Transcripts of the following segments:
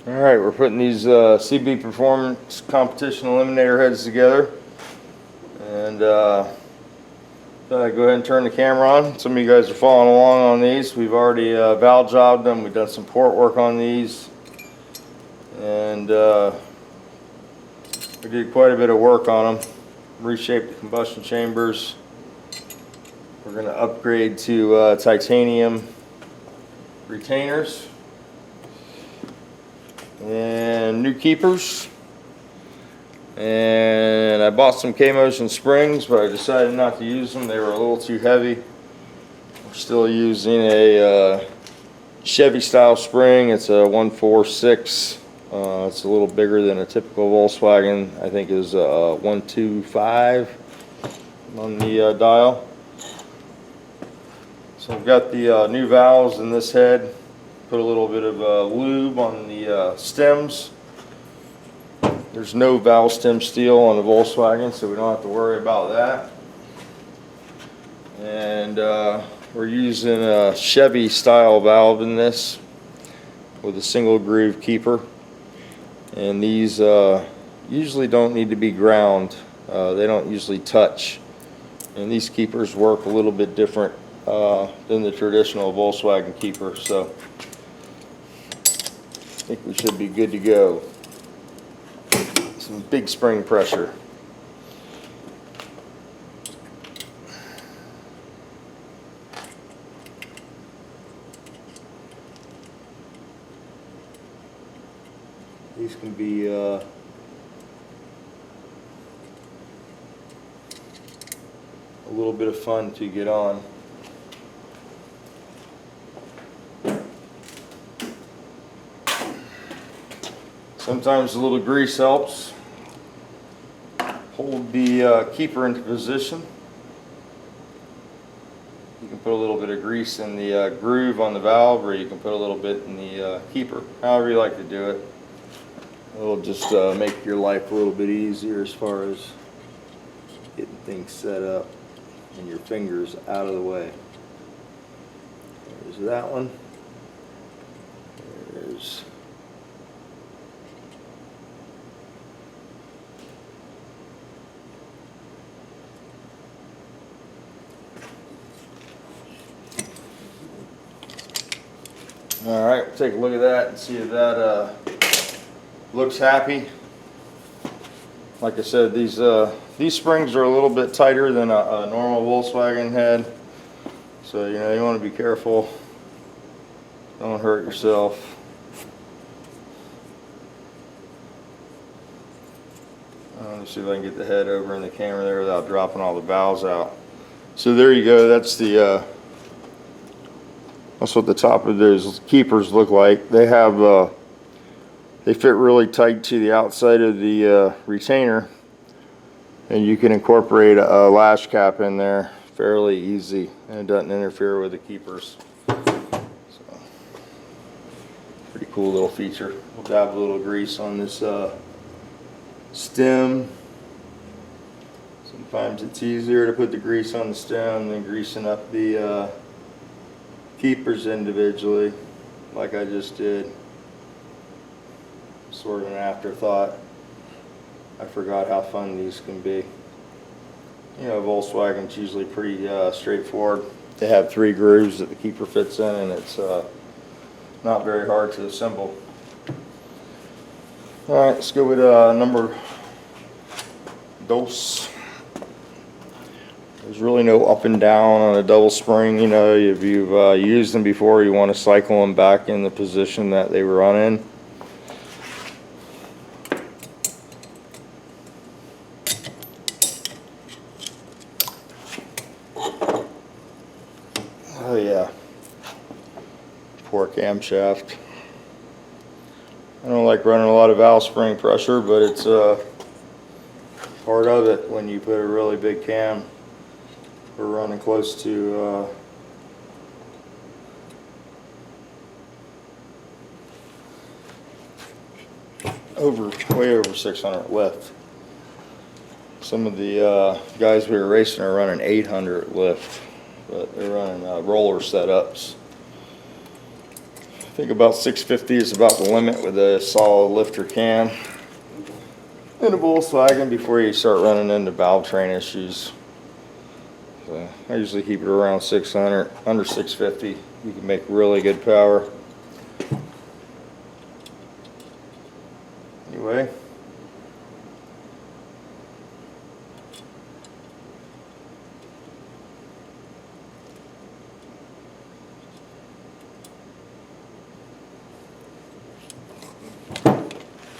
Alright, we're putting these CB Performance Competition Eliminator heads together. And thought I'd go ahead and turn the camera on. Some of you guys are following along on these. We've already valve jobbed them. We've done some port work on these. And we did quite a bit of work on them. Reshaped the combustion chambers. We're going to upgrade to titanium retainers. And new keepers, and I bought some K-Motion springs, but I decided not to use them. They were a little too heavy. We're still using a Chevy style spring. It's a 146. It's a little bigger than a typical Volkswagen. I think is 125 on the dial. So I've got the new valves in this head. Put a little bit of lube on the stems. There's no valve stem steel on the Volkswagen, so we don't have to worry about that. And we're using a Chevy style valve in this with a single groove keeper. And these usually don't need to be ground. They don't usually touch. And these keepers work a little bit different than the traditional Volkswagen keeper. So I think we should be good to go. Some big spring pressure. These can be a little bit of fun to get on. Sometimes a little grease helps. Hold the keeper into position. You can put a little bit of grease in the groove on the valve, or you can put a little bit in the keeper, however you like to do it. It'll just make your life a little bit easier as far as getting things set up and your fingers out of the way. There's that one. There's Alright, we'll take a look at that and see if that looks happy. Like I said, these springs are a little bit tighter than a normal Volkswagen head. So, you know, you want to be careful. Don't hurt yourself. Let me see if I can get the head over in the camera there without dropping all the valves out. So there you go. That's what the top of those keepers look like. They have they fit really tight to the outside of the retainer, and you can incorporate a lash cap in there fairly easy, and it doesn't interfere with the keepers. So, pretty cool little feature. We'll dab a little grease on this stem. Sometimes it's easier to put the grease on the stem than greasing up the keepers individually, like I just did. Sort of an afterthought. I forgot how fun these can be. You know, Volkswagen's usually pretty straightforward. They have 3 grooves that the keeper fits in, and it's not very hard to assemble. Alright, let's go with number dos. There's really no up and down on a double spring. You know, if you've used them before, you want to cycle them back in the position that they were on in. Oh yeah, poor camshaft. I don't like running a lot of valve spring pressure, but it's part of it when you put a really big cam. We're running close to way over 600 lift. Some of the guys we were racing are running 800 lift, but they're running roller setups. think about 650 is about the limit with a solid lifter cam in a Volkswagen before you start running into valve train issues. So I usually keep it around 600, under 650. You can make really good power. Anyway.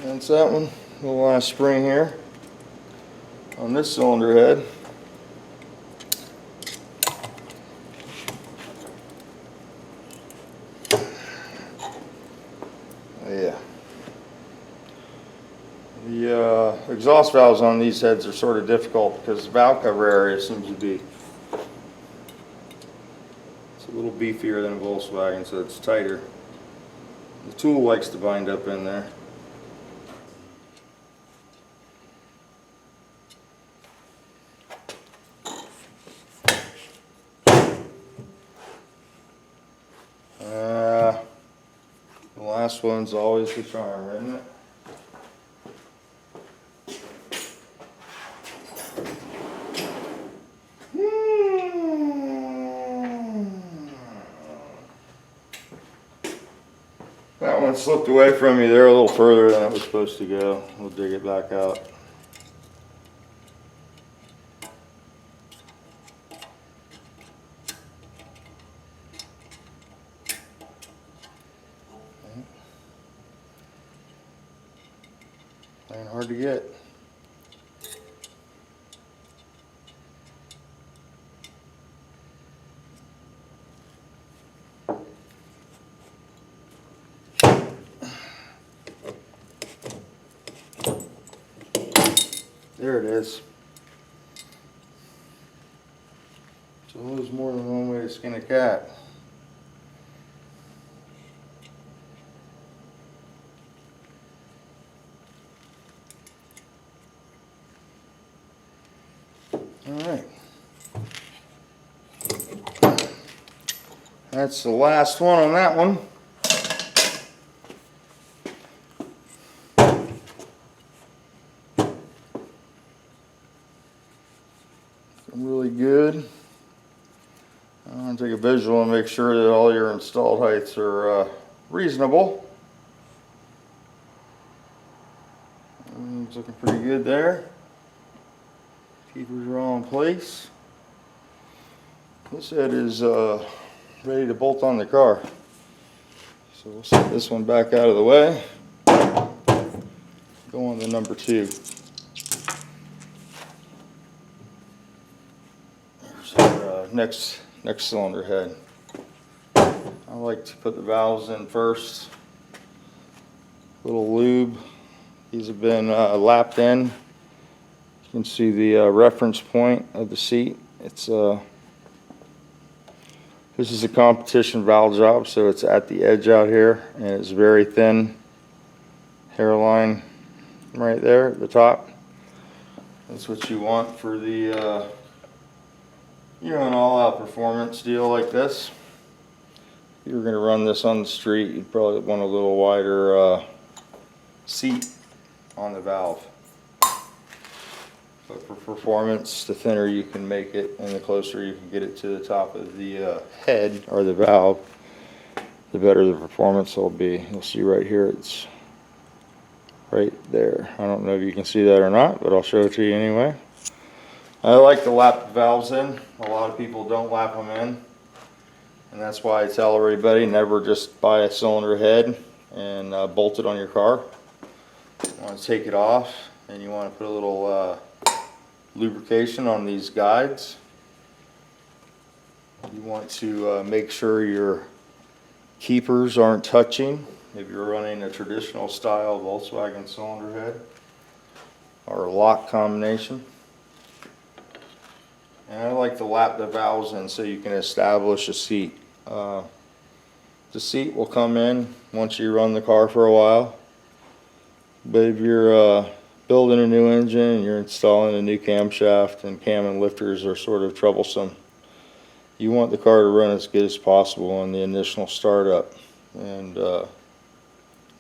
That's that one. Little last spring here on this cylinder head. Yeah. The exhaust valves on these heads are sort of difficult because the valve cover area seems to be, it's a little beefier than a Volkswagen, so it's tighter. The tool likes to bind up in there. The last one's always the charm, isn't it? That one slipped away from me there a little further than it was supposed to go. We'll dig it back out. Ain't hard to get. There it is. So there's more than one way to skin a cat. Alright. That's the last one on that one. Really good. I'm going to take a visual and make sure that all your installed heights are reasonable. It's looking pretty good there. Keepers are all in place. This head is ready to bolt on the car. So we'll set this one back out of the way. Go on to number 2. There's our next cylinder head. I like to put the valves in first. Little lube. These have been lapped in. You can see the reference point of the seat. It's this is a competition valve job, so it's at the edge out here, and it's very thin hairline right there at the top. That's what you want for the an all-out performance deal like this. If you were going to run this on the street, you'd probably want a little wider seat on the valve. But for performance, the thinner you can make it and the closer you can get it to the top of the head or the valve, the better the performance will be. You'll see right here, it's right there. I don't know if you can see that or not, but I'll show it to you anyway. I like to lap the valves in. A lot of people don't lap them in, and that's why I tell everybody never just buy a cylinder head and bolt it on your car. You want to take it off, and you want to put a little lubrication on these guides. You want to make sure your keepers aren't touching if you're running a traditional style Volkswagen cylinder head or a lock combination. And I like to lap the valves in so you can establish a seat. The seat will come in once you run the car for a while. But if you're building a new engine and you're installing a new camshaft, and cam and lifters are sort of troublesome, you want the car to run as good as possible on the initial startup. and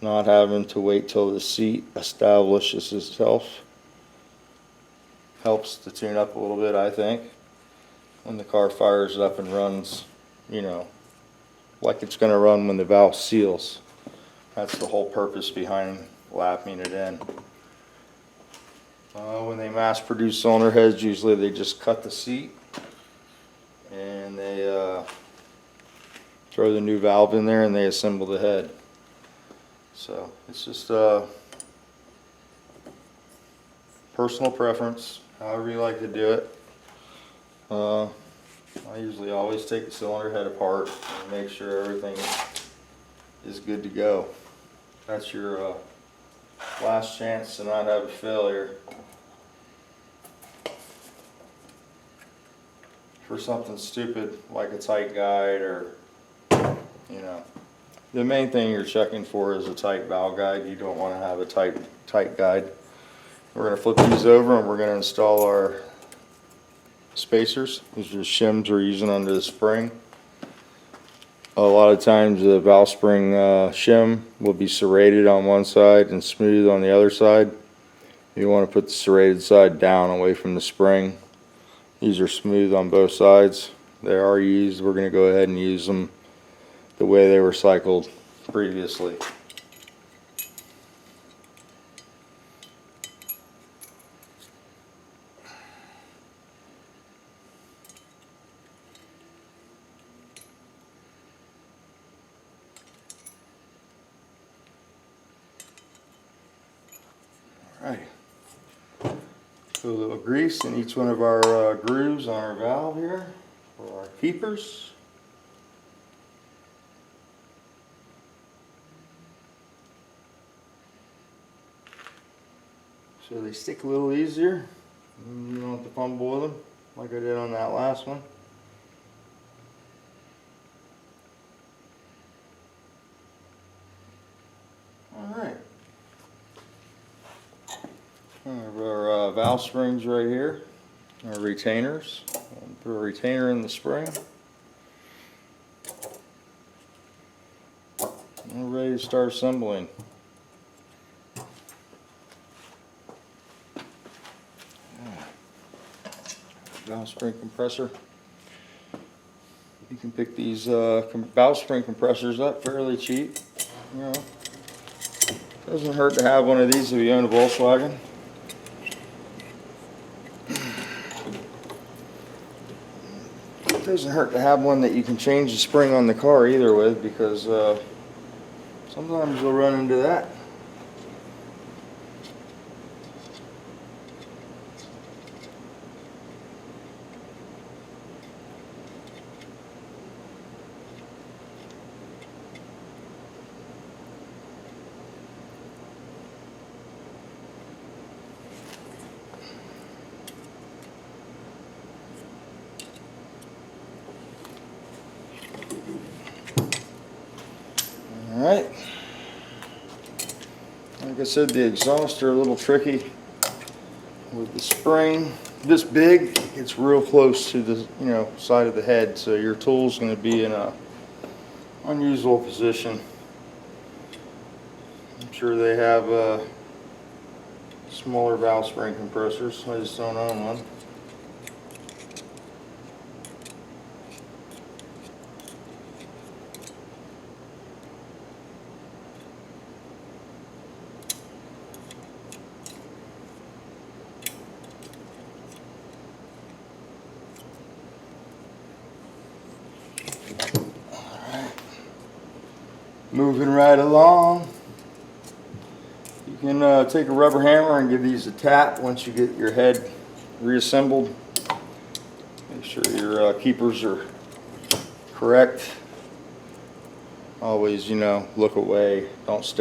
not having to wait till the seat establishes itself helps to tune up a little bit, I think, when the car fires up and runs, you know, like it's going to run when the valve seals. That's the whole purpose behind lapping it in. When they mass produce cylinder heads, usually they just cut the seat and they throw the new valve in there and they assemble the head. So it's just personal preference, however you like to do it. I usually always take the cylinder head apart and make sure everything is good to go. That's your last chance to not have a failure. For something stupid like a tight guide, or, you know, the main thing you're checking for is a tight valve guide. You don't want to have a tight guide. We're going to flip these over and we're going to install our spacers. These are the shims we're using under the spring. A lot of times the valve spring shim will be serrated on one side and smooth on the other side. You want to put the serrated side down away from the spring. These are smooth on both sides. They are used. We're going to go ahead and use them the way they were cycled previously. Alright. Put a little grease in each one of our grooves on our valve here for our keepers. So they stick a little easier. You don't have to fumble with them like I did on that last one. Alright. Our valve springs right here, our retainers. Put a retainer in the spring. And we're ready to start assembling. Valve spring compressor. You can pick these valve spring compressors up fairly cheap. You know, doesn't hurt to have one of these if you own a Volkswagen. It doesn't hurt to have one that you can change the spring on the car either with, because sometimes you'll run into that. Alright, like I said, the exhausts are a little tricky with the spring this big. It's real close to the side of the head, so your tool's going to be in a unusual position. I'm sure they have smaller valve spring compressors. I just don't own one. Moving right along. You can take a rubber hammer and give these a tap once you get your head reassembled. Make sure your keepers are correct. Always, look away, don't stare.